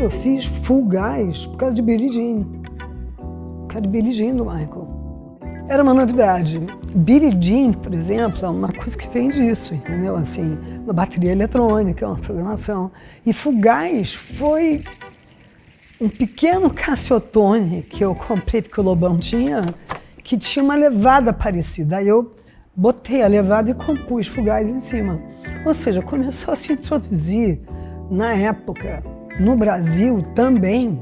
eu fiz Full Gas por causa de Billie Jean. Por causa de Billie Jean do Michael. Era uma novidade. Billie Jean, por exemplo, é uma coisa que vem disso, entendeu? Assim, uma bateria eletrônica, uma programação. E Full Gas foi um pequeno Cassiotone que eu comprei porque o Lobão tinha, que tinha uma levada parecida. Aí eu botei a levada e compus Full Gas em cima. Ou seja, começou a se introduzir, na época, no Brasil também,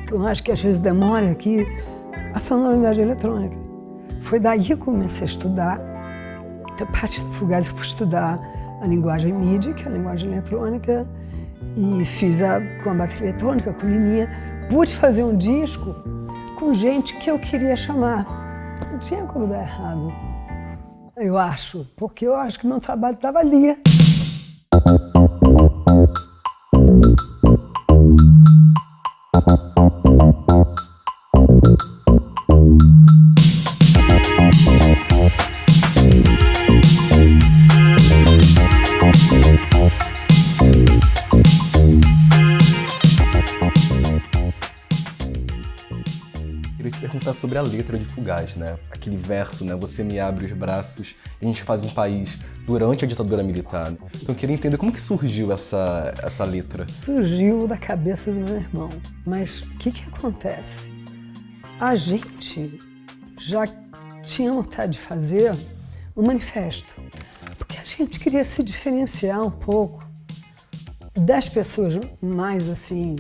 eu acho que às vezes demora aqui, a sonoridade eletrônica. Foi daí que eu comecei a estudar. Então, a partir do Full Gas eu fui estudar a linguagem MIDI, que é a linguagem eletrônica, e fiz com a bateria eletrônica, com Liminha. Pude fazer um disco com gente que eu queria chamar. Não tinha como dar errado, eu acho, porque eu acho que meu trabalho estava ali. Queria te perguntar sobre a letra de Full Gas, né? Aquele verso, né? Você me abre os braços, a gente faz um país durante a ditadura militar. Então eu queria entender como que surgiu essa letra. Surgiu da cabeça do meu irmão. Mas o que acontece? A gente já tinha vontade de fazer um manifesto, porque a gente queria se diferenciar um pouco das pessoas mais assim,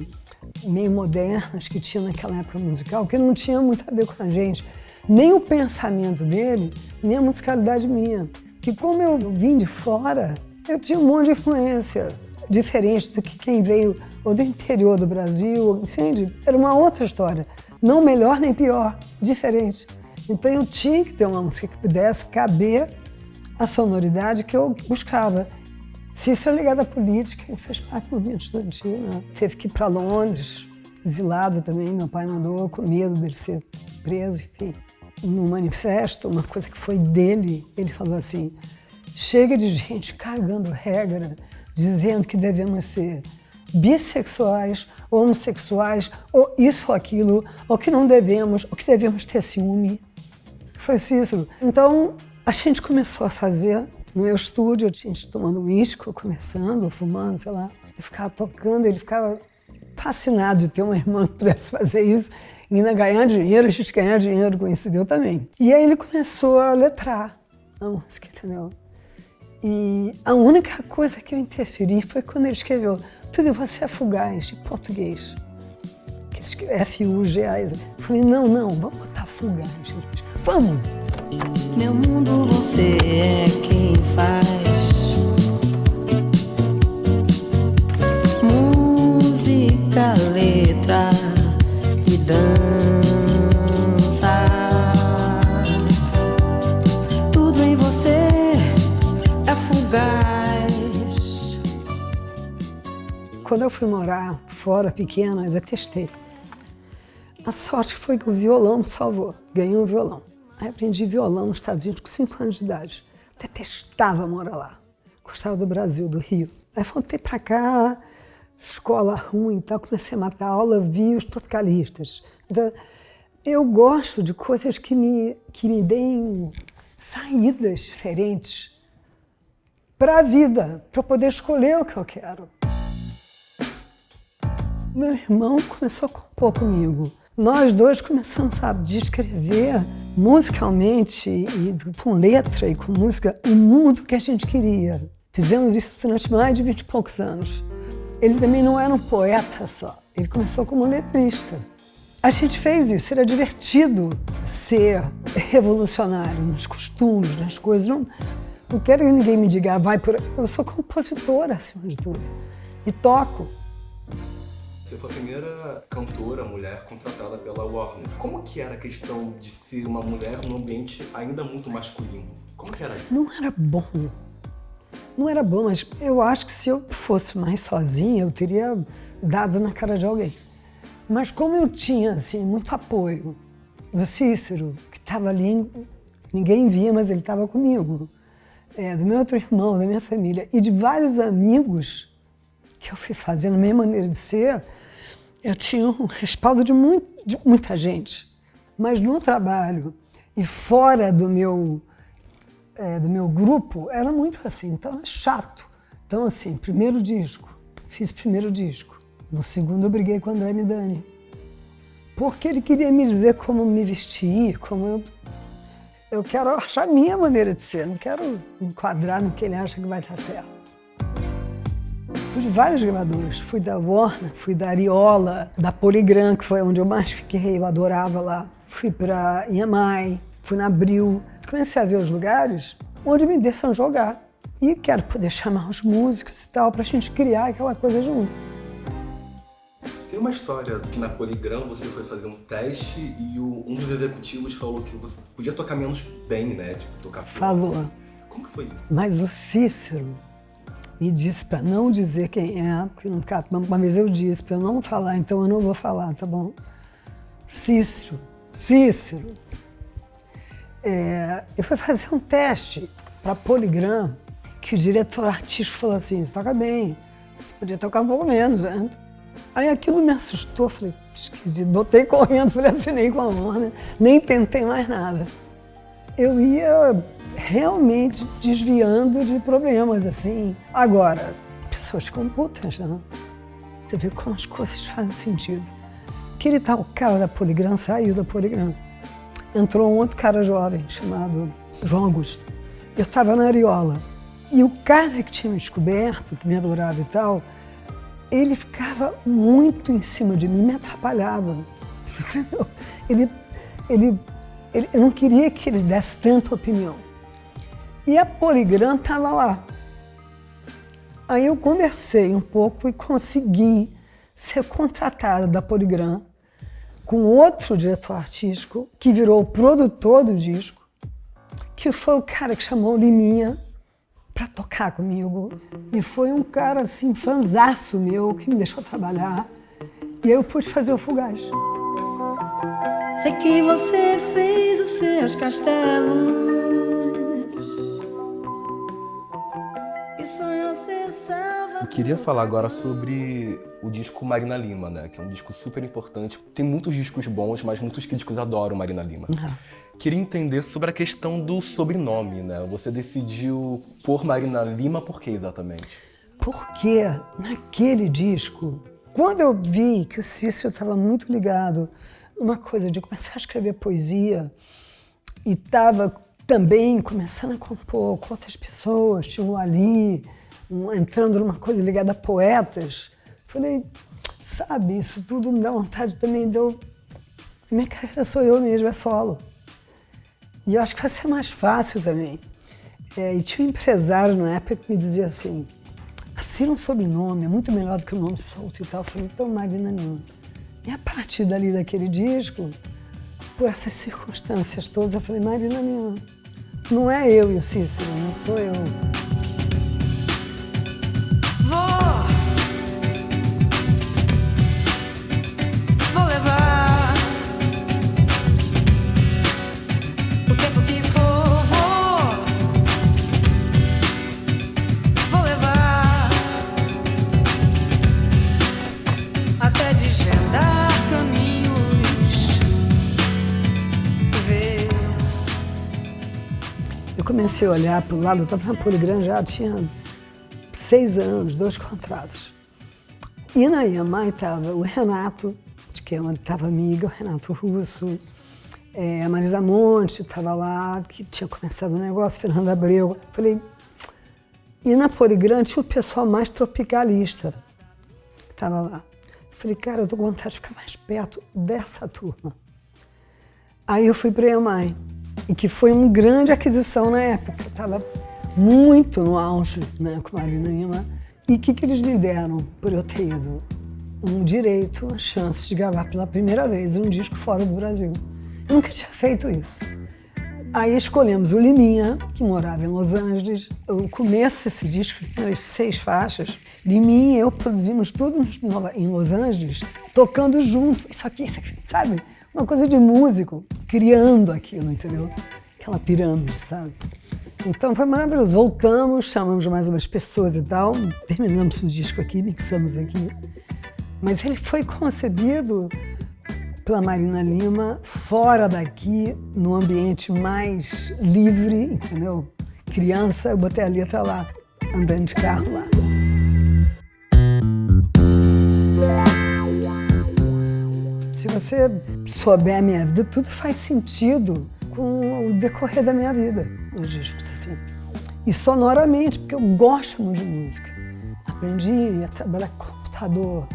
meio modernas que tinha naquela época musical, que não tinha muito a ver com a gente, nem o pensamento dele, nem a musicalidade minha. Que como eu vim de fora, eu tinha um monte de influência diferente do que quem veio ou do interior do Brasil, entende? Era uma outra história, não melhor nem pior, diferente. Então eu tinha que ter uma música que pudesse caber a sonoridade que eu buscava. Cícero é ligado à política, ele fez parte do movimento estudantil, né? Teve que ir para Londres, exilado também, meu pai mandou com medo dele ser preso, enfim. No manifesto, uma coisa que foi dele, ele falou assim, chega de gente cagando regra, dizendo que devemos ser bissexuais, homossexuais, ou isso ou aquilo, ou que não devemos, ou que devemos ter ciúme. Foi Cícero. Então, a gente começou a fazer no meu estúdio, a gente tomando um uísque, conversando, fumando, sei lá. Eu ficava tocando, ele ficava fascinado de ter uma irmã que pudesse fazer isso e ainda ganhar dinheiro, a gente ganhar dinheiro com isso, deu também. E aí ele começou a letrar a música, entendeu? E a única coisa que eu interferi foi quando ele escreveu Tudo você é fugaz, em português. Que ele escreveu F-U-G-A-S. Eu falei, não, vamos botar fugaz. Vamos! Meu mundo você é quem faz. Música, letra e dança. Tudo em você é fugaz. Quando eu fui morar fora, pequena, eu detestei. A sorte foi que o violão me salvou. Ganhei um violão. Aí aprendi violão nos Estados Unidos com 5 anos de idade. Detestava morar lá. Gostava do Brasil, do Rio. Aí voltei pra cá, escola ruim e tal, comecei a matar aula, vi os tropicalistas. Então, eu gosto de coisas que me deem saídas diferentes para a vida, para eu poder escolher o que eu quero. Meu irmão começou a compor comigo. Nós dois começamos, sabe, de escrever musicalmente e com letra e com música o mundo que a gente queria. Fizemos isso durante mais de 20 e poucos anos. Ele também não era um poeta só, ele começou como letrista. A gente fez isso, era divertido ser revolucionário nos costumes, nas coisas. Não quero que ninguém me diga, vai por aí. Eu sou compositora, acima de tudo, e toco. Você foi a primeira cantora mulher contratada pela Warner. Como que era a questão de ser uma mulher num ambiente ainda muito masculino? Como que era isso? Não era bom. Não era bom, mas eu acho que se eu fosse mais sozinha, eu teria dado na cara de alguém. Mas como eu tinha, assim, muito apoio do Cícero, que estava ali, ninguém via, mas ele estava comigo, do meu outro irmão, da minha família, e de vários amigos que eu fui fazendo a minha maneira de ser, eu tinha um respaldo de muita gente, mas no trabalho e fora do meu grupo era muito assim, então era chato. Então assim, fiz primeiro disco. No segundo eu briguei com o André Midani, porque ele queria me dizer como me vestir, como eu quero achar a minha maneira de ser, não quero enquadrar no que ele acha que vai estar certo. Fui de várias gravadoras, fui da Warner, fui da Ariola, da Polygram, que foi onde eu mais fiquei, eu adorava lá. Fui para EMI, fui na Abril. Comecei a ver os lugares onde me deixam jogar. E quero poder chamar os músicos e tal, pra gente criar aquela coisa junto. Tem uma história que na Polygram você foi fazer um teste e um dos executivos falou que você podia tocar menos bem, né? Tipo, tocar fora. Falou. Como que foi isso? Mas o Cícero me disse pra não dizer quem é, porque uma vez eu disse pra eu não falar, então eu não vou falar, tá bom? Cícero. Eu fui fazer um teste pra Polygram, que o diretor artístico falou assim, você toca bem, você podia tocar um pouco menos, né? Aí aquilo me assustou, falei, esquisito, voltei correndo, falei, assinei com a Warner, nem tentei mais nada. Eu ia realmente desviando de problemas, assim. Agora, pessoas ficam putas, né? Você vê como as coisas fazem sentido. Aquele tal cara da Polygram saiu da Polygram. Entrou um outro cara jovem, chamado João Augusto. Eu estava na Ariola. E o cara que tinha me descoberto, que me adorava e tal, ele ficava muito em cima de mim, me atrapalhava. Entendeu? Eu não queria que ele desse tanta opinião. E a Polygram estava lá. Aí eu conversei um pouco e consegui ser contratada da Polygram com outro diretor artístico, que virou o produtor do disco, que foi o cara que chamou o Liminha para tocar comigo. E foi um cara, assim, fanzaço meu, que me deixou trabalhar. E eu pude fazer o Fugaz. Sei que você fez os seus castelos e sonhou ser salva. Eu queria falar agora sobre o disco Marina Lima, né? Que é um disco super importante. Tem muitos discos bons, mas muitos críticos adoram Marina Lima. Queria entender sobre a questão do sobrenome, né? Você decidiu pôr Marina Lima por quê exatamente? Porque naquele disco, quando eu vi que o Cícero estava muito ligado numa coisa de começar a escrever poesia e estava também começando a compor com outras pessoas, tinha o Ali, entrando numa coisa ligada a poetas, falei, sabe, isso tudo me dá vontade também de eu... Minha carreira sou eu mesmo, é solo. E eu acho que vai ser mais fácil também. E tinha um empresário na época que me dizia assim, assina um sobrenome, é muito melhor do que o nome solto e tal. Eu falei, então Marina Lima. E a partir dali daquele disco, por essas circunstâncias todas, eu falei, Marina Lima, não é eu e o Cícero, não sou eu. Vou levar o tempo que for, vou levar até desvendar caminhos e ver. Eu comecei a olhar para o lado, eu estava na Polygram já, tinha 6 anos, 2 contratos. E na EMI estava o Renato, que é onde estava amiga, o Renato Russo, a Marisa Monte estava lá, que tinha começado o negócio, Fernanda Abreu. Falei, e na Polygram tinha o pessoal mais tropicalista que estava lá. Falei, cara, eu tô com vontade de ficar mais perto dessa turma. Aí eu fui para a EMI, e que foi uma grande aquisição na época. Estava muito no auge, né, com a Marina Lima. E o que eles me deram por eu ter ido? Um direito, a chance de gravar pela primeira vez um disco fora do Brasil. Eu nunca tinha feito isso. Aí escolhemos o Liminha, que morava em Los Angeles. O começo desse disco, as 6 faixas, Liminha e eu produzimos tudo em Los Angeles, tocando junto. Isso aqui, sabe? Uma coisa de músico, criando aquilo, entendeu? Aquela pirâmide, sabe? Então foi maravilhoso. Voltamos, chamamos mais umas pessoas e tal, terminamos o disco aqui, mixamos aqui. Mas ele foi concebido pela Marina Lima, fora daqui, num ambiente mais livre, entendeu? Criança, eu botei a letra lá, andando de carro lá. Se você souber a minha vida, tudo faz sentido com o decorrer da minha vida, os discos, assim. E sonoramente, porque eu gosto muito de música. Aprendi a trabalhar com computador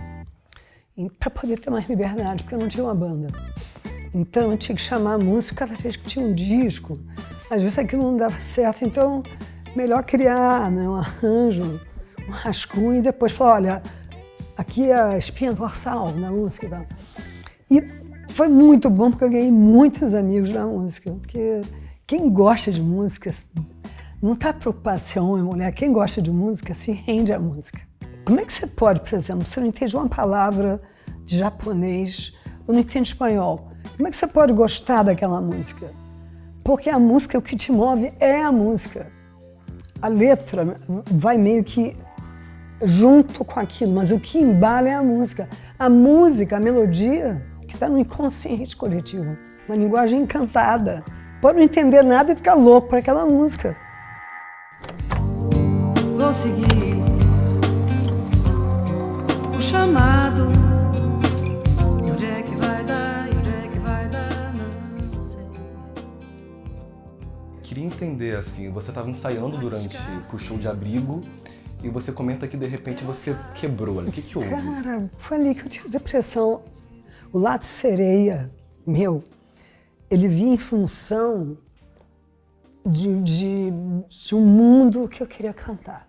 para poder ter mais liberdade, porque eu não tinha uma banda. Então eu tinha que chamar a música cada vez que tinha um disco. Às vezes aquilo não dava certo, então melhor criar, né, um arranjo, um rascunho e depois falar, olha, aqui é a espinha dorsal na música e tal. E foi muito bom porque eu ganhei muitos amigos da música, porque quem gosta de música não está preocupado se é homem ou mulher, quem gosta de música se rende à música. Como é que você pode, por exemplo, você não entende uma palavra de japonês ou não entende espanhol, como é que você pode gostar daquela música? Porque a música, o que te move é a música. A letra vai meio que junto com aquilo, mas o que embala é a música. A música, a melodia, que está no inconsciente coletivo. Uma linguagem encantada. Pode não entender nada e ficar louco por aquela música. Vou seguir o chamado. E onde é que vai dar? E onde é que vai dar? Não sei. Queria entender, assim, você estava ensaiando durante o show de Abrigo e você comenta que de repente você quebrou ali. O que houve? Cara, foi ali que eu tive depressão. O lado sereia meu, ele vinha em função de um mundo que eu queria cantar.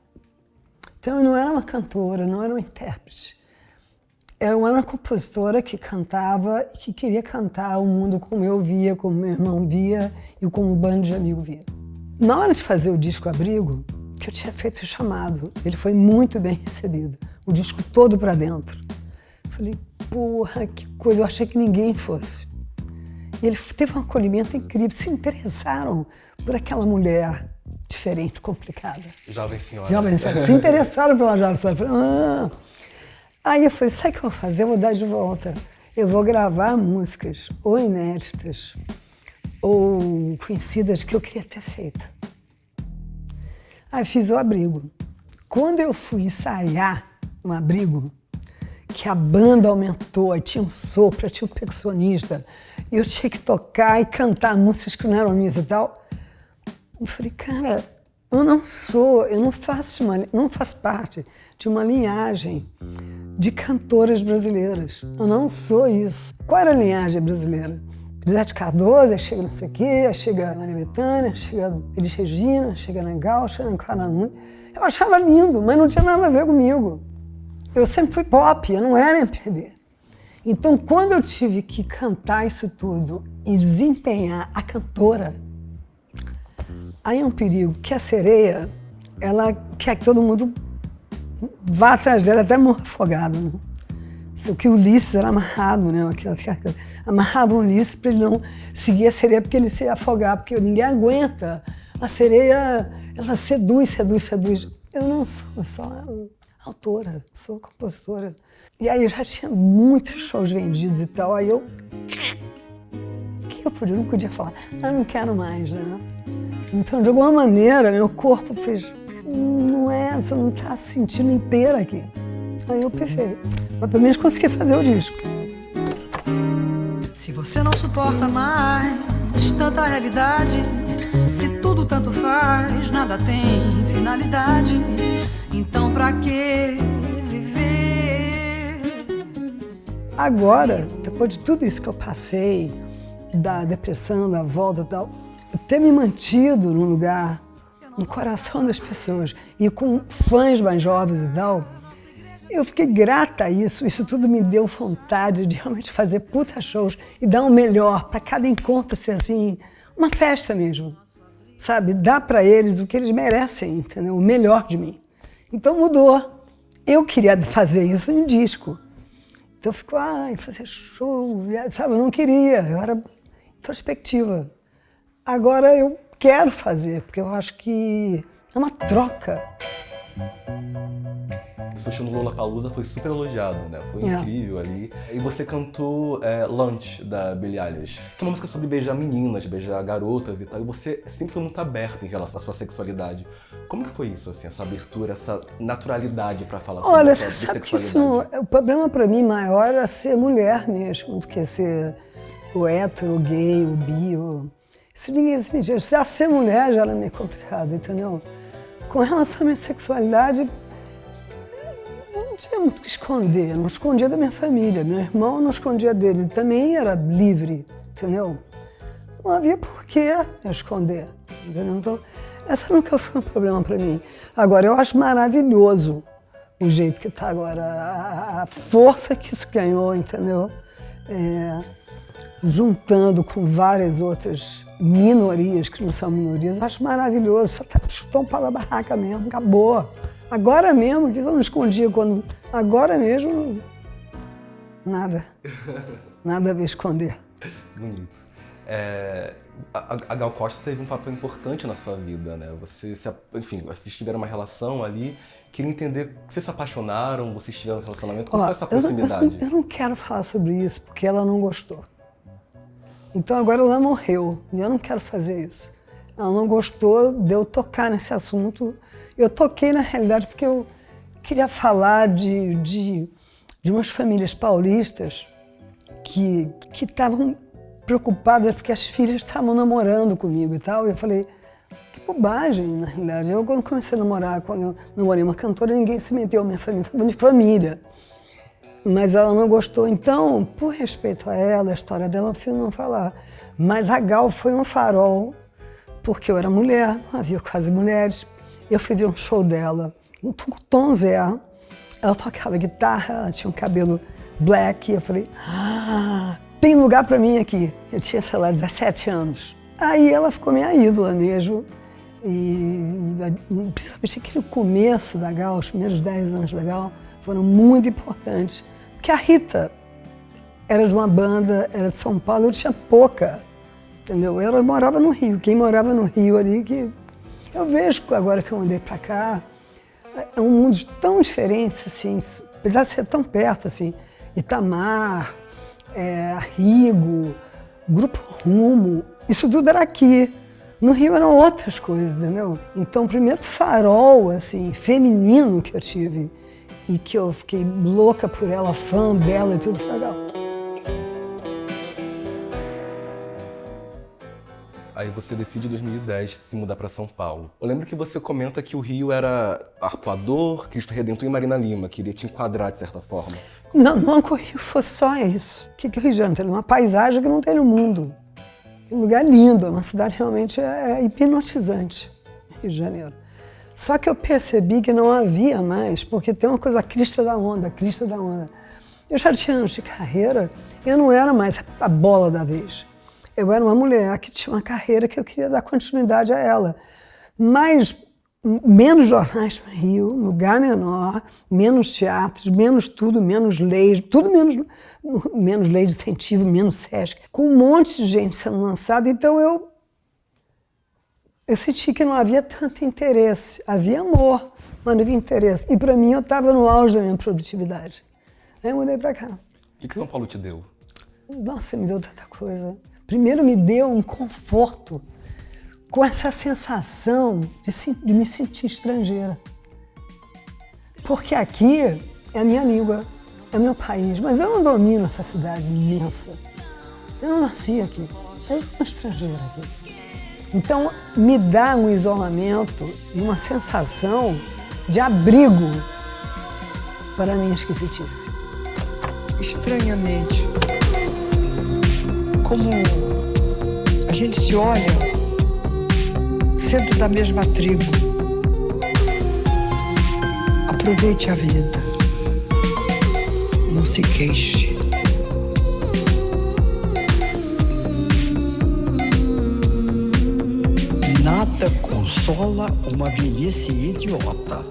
Então eu não era uma cantora, não era uma intérprete. Eu era uma compositora que cantava e que queria cantar o mundo como eu via, como meu irmão via e como um bando de amigos via. Na hora de fazer o disco Abrigo, que eu tinha feito o chamado, ele foi muito bem recebido, o disco todo pra dentro. Falei, porra, que coisa, eu achei que ninguém fosse. E ele teve um acolhimento incrível, se interessaram por aquela mulher diferente, complicada. Jovem senhora. Jovem senhora, se interessaram pela jovem senhora. Falei, ah. Aí eu falei, sabe o que eu vou fazer? Eu vou dar de volta. Eu vou gravar músicas ou inéditas ou conhecidas que eu queria ter feito. Aí fiz o Abrigo. Quando eu fui ensaiar no Abrigo, que a banda aumentou, aí tinha um sopro, tinha um percussionista, e eu tinha que tocar e cantar músicas que não eram minhas e tal. Eu falei, cara, eu não faço parte de uma linhagem de cantoras brasileiras. Eu não sou isso. Qual era a linhagem brasileira? Zete Cardoso, aí chega não sei o quê, aí chega Maria Bethânia, chega Elis Regina, chega Ana Gal, chega Ana Clara Nunes. Eu achava lindo, mas não tinha nada a ver comigo. Eu sempre fui pop, eu não era MPB. Então, quando eu tive que cantar isso tudo e desempenhar a cantora, aí é um perigo, que a sereia, ela quer que todo mundo vá atrás dela, até morrer afogado, né? O que o Ulisses era amarrado, né? Amarrava o Ulisses para ele não seguir a sereia, porque ele se ia afogar, porque ninguém aguenta. A sereia, ela seduz. Eu não sou, eu sou autora, sou compositora. E aí eu já tinha muitos shows vendidos e tal, aí eu... O que eu podia? Eu não podia falar, não quero mais, né? Então, de alguma maneira, meu corpo fez... Não é, você não está se sentindo inteira aqui. Aí eu perfeito. Mas pelo menos consegui fazer o disco. Se você não suporta mais tanta realidade, se tudo tanto faz, nada tem finalidade, então pra que viver? Agora, depois de tudo isso que eu passei, da depressão, da volta e tal, ter me mantido num lugar, no coração das pessoas e com fãs mais jovens e tal, eu fiquei grata a isso. Isso tudo me deu vontade de realmente fazer puta shows e dar o melhor para cada encontro ser assim, uma festa mesmo, sabe? Dar para eles o que eles merecem, entendeu? O melhor de mim. Então mudou. Eu queria fazer isso em disco. Então eu fico, fazer show, sabe? Eu não queria, eu era introspectiva. Agora eu quero fazer, porque eu acho que é uma troca. seu show no Lollapalooza foi super elogiado, né? Foi incrível ali. E você cantou Lunch, da Billie Eilish, que é uma música sobre beijar meninas, beijar garotas e tal. E você sempre foi muito aberta em relação à sua sexualidade. Como que foi isso, assim, essa abertura, essa naturalidade pra falar sobre Olha, a sua você sabe que sexualidade? o problema pra mim maior era ser mulher mesmo, do que ser o hétero, o gay, o bi. Isso ninguém se media. Já ser mulher já era meio complicado, entendeu? Com relação à minha sexualidade, eu não tinha muito o que esconder. Eu não escondia da minha família. Meu irmão não escondia dele. Ele também era livre, entendeu? Não havia por que eu esconder, entendeu? Então, essa nunca foi um problema para mim. Agora, eu acho maravilhoso o jeito que está agora, a força que isso ganhou, entendeu? Juntando com várias outras minorias que não são minorias, eu acho maravilhoso. Só chutou um pau da barraca mesmo, acabou. Agora mesmo, que eu não escondia quando... Agora mesmo, nada. Nada a ver esconder. Bonito. A Gal Costa teve um papel importante na sua vida, né? Enfim, vocês tiveram uma relação ali. Queria entender, vocês se apaixonaram, vocês tiveram um relacionamento, como foi essa proximidade? Eu não quero falar sobre isso, porque ela não gostou. Então agora ela morreu, e eu não quero fazer isso. Ela não gostou de eu tocar nesse assunto. Eu toquei, na realidade, porque eu queria falar de umas famílias paulistas que estavam preocupadas porque as filhas estavam namorando comigo e tal. E eu falei, que bobagem, na realidade. Eu, quando comecei a namorar, quando eu namorei uma cantora, ninguém se meteu, minha família, estava de família. Mas ela não gostou, então, por respeito a ela, a história dela, eu prefiro não falar. Mas a Gal foi um farol, porque eu era mulher, não havia quase mulheres. Eu fui ver um show dela, um Tom Zé. Ela tocava guitarra, ela tinha um cabelo black, e eu falei, tem lugar pra mim aqui. Eu tinha, sei lá, 17 anos. Aí ela ficou minha ídola mesmo. E principalmente aquele começo da Gal, os primeiros 10 anos da Gal, foram muito importantes. Porque a Rita era de uma banda, era de São Paulo, eu tinha pouca, entendeu? Eu morava no Rio. Quem morava no Rio ali, que eu vejo agora que eu mudei pra cá, é um mundo tão diferente, assim, apesar de ser tão perto, assim, Itamar, Arrigo, Grupo Rumo, isso tudo era aqui. No Rio eram outras coisas, entendeu? Então o primeiro farol, assim, feminino que eu tive, e que eu fiquei louca por ela, fã dela e tudo, foi legal. Aí você decide em 2010 se mudar para São Paulo. Eu lembro que você comenta que o Rio era Arpoador, Cristo Redentor e Marina Lima, queria te enquadrar de certa forma. Não que o Rio fosse só isso. O que é o Rio de Janeiro? Tem uma paisagem que não tem no mundo. Um lugar lindo, uma cidade realmente hipnotizante, Rio de Janeiro. Só que eu percebi que não havia mais, porque tem uma coisa, a crista da onda. Eu já tinha anos de carreira, eu não era mais a bola da vez. Eu era uma mulher que tinha uma carreira que eu queria dar continuidade a ela. Mas menos jornais no Rio, lugar menor, menos teatros, menos tudo, menos leis, tudo menos lei de incentivo, menos SESC, com um monte de gente sendo lançada. Então eu senti que não havia tanto interesse. Havia amor, mas não havia interesse. E para mim eu estava no auge da minha produtividade. Aí eu mudei para cá. O que São Paulo te deu? Nossa, me deu tanta coisa. Primeiro me deu um conforto com essa sensação de me sentir estrangeira. Porque aqui é a minha língua, é o meu país, mas eu não domino essa cidade imensa. Eu não nasci aqui, eu sou uma estrangeira aqui. Então, me dá um isolamento e uma sensação de abrigo para a minha esquisitice. Estranhamente, como a gente se olha sendo da mesma tribo. Aproveite a vida. Não se queixe. Nada consola uma velhice idiota.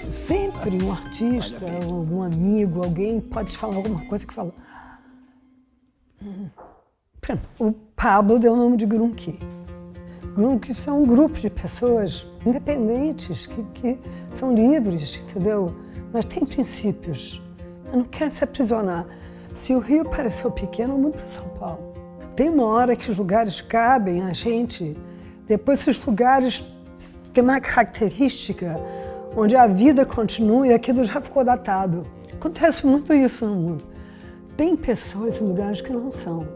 Sempre um artista, algum amigo, alguém pode te falar alguma coisa que fala... O Pablo deu o nome de Grunke. Grunke é um grupo de pessoas independentes, que são livres, entendeu? Mas têm princípios. Eu não quero se aprisionar. Se o Rio pareceu pequeno, eu mudo para São Paulo. Tem uma hora que os lugares cabem a gente, depois que os lugares têm uma característica onde a vida continua e aquilo já ficou datado. Acontece muito isso no mundo. Tem pessoas em lugares que não são.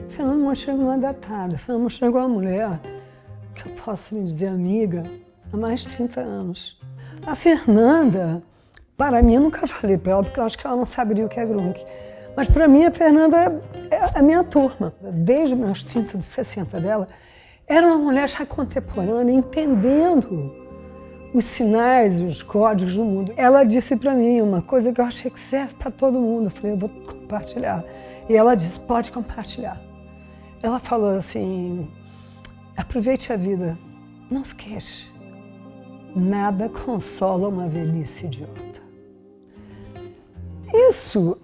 Fernanda Montenegro não é datada. Fernanda Montenegro é uma mulher que eu posso me dizer amiga há mais de 30 anos. A Fernanda, para mim, eu nunca falei para ela, porque eu acho que ela não saberia o que é grunk. Mas para mim, a Fernanda é a minha turma. Desde meus 30, dos 60 dela, era uma mulher já contemporânea, entendendo os sinais, os códigos do mundo. Ela disse para mim uma coisa que eu achei que serve para todo mundo. Eu falei, eu vou compartilhar. E ela disse, pode compartilhar. Ela falou assim, aproveite a vida, não se queixe. Nada consola uma velhice idiota.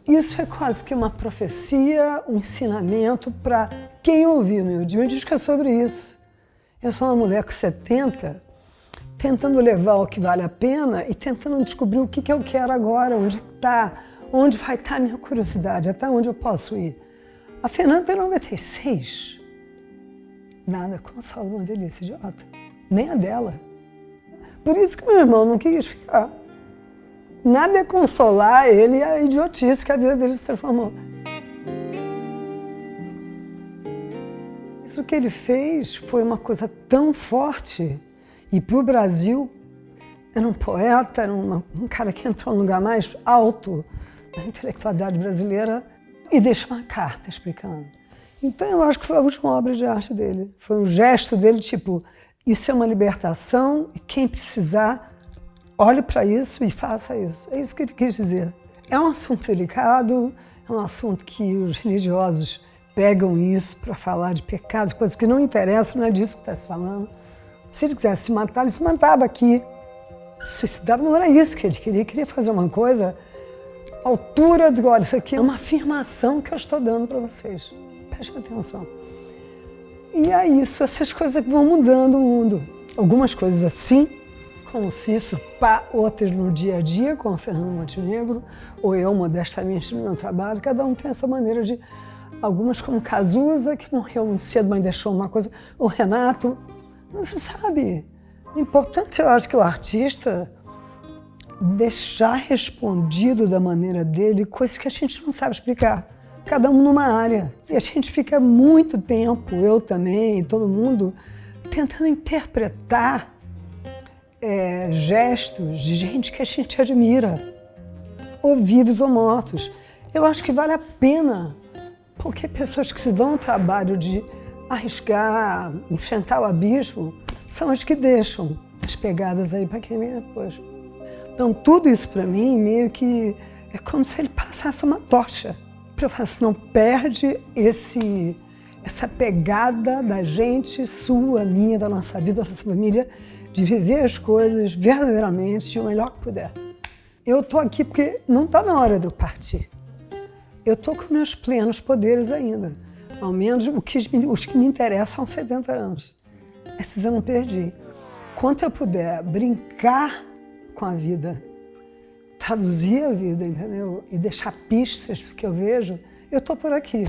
Isso é quase que uma profecia, um ensinamento para quem ouviu meu disco é sobre isso. Eu sou uma mulher com 70, tentando levar o que vale a pena e tentando descobrir o que eu quero agora, onde está, onde vai estar a minha curiosidade, até onde eu posso ir. A Fernanda tem 96. Nada consola uma velhice idiota, nem a dela. Por isso que meu irmão não quis ficar. Nada é consolar ele e a idiotice que a vida dele se transformou. Isso que ele fez foi uma coisa tão forte. E para o Brasil, era um poeta, era um cara que entrou no lugar mais alto da intelectualidade brasileira e deixa uma carta explicando. Então eu acho que foi a última obra de arte dele. Foi um gesto dele, tipo, isso é uma libertação e quem precisar, olhe para isso e faça isso. É isso que ele quis dizer. É um assunto delicado, é um assunto que os religiosos pegam isso para falar de pecados, coisas que não interessam, não é disso que está se falando. Se ele quisesse se matar, ele se matava aqui. Suicidava, não era isso que ele queria fazer uma coisa à altura de, olha, isso aqui é uma afirmação que eu estou dando para vocês. Prestem atenção. E é isso, essas coisas que vão mudando o mundo. Algumas coisas assim, como o Cícero, outras no dia a dia, com a Fernanda Montenegro, ou eu, modestamente, no meu trabalho. Cada um tem essa maneira de... Algumas como Cazuza, que morreu muito cedo, mas deixou uma coisa. O Renato, não se sabe. O importante, eu acho, que o artista deixar respondido da maneira dele coisas que a gente não sabe explicar. Cada um numa área. E a gente fica muito tempo, eu também, todo mundo, tentando interpretar gestos de gente que a gente admira, ou vivos ou mortos. Eu acho que vale a pena, porque pessoas que se dão o trabalho de arriscar, enfrentar o abismo, são as que deixam as pegadas aí para quem vem depois. Então tudo isso para mim meio que é como se ele passasse uma tocha. Para eu falar assim, não perde essa pegada da gente, sua, minha, da nossa vida, da nossa família, de viver as coisas verdadeiramente o melhor que puder. Eu estou aqui porque não está na hora de eu partir. Eu estou com meus plenos poderes ainda. Ao menos os que me interessam aos 70 anos. Esses eu não perdi. Quanto eu puder brincar com a vida, traduzir a vida, entendeu? E deixar pistas do que eu vejo, eu estou por aqui.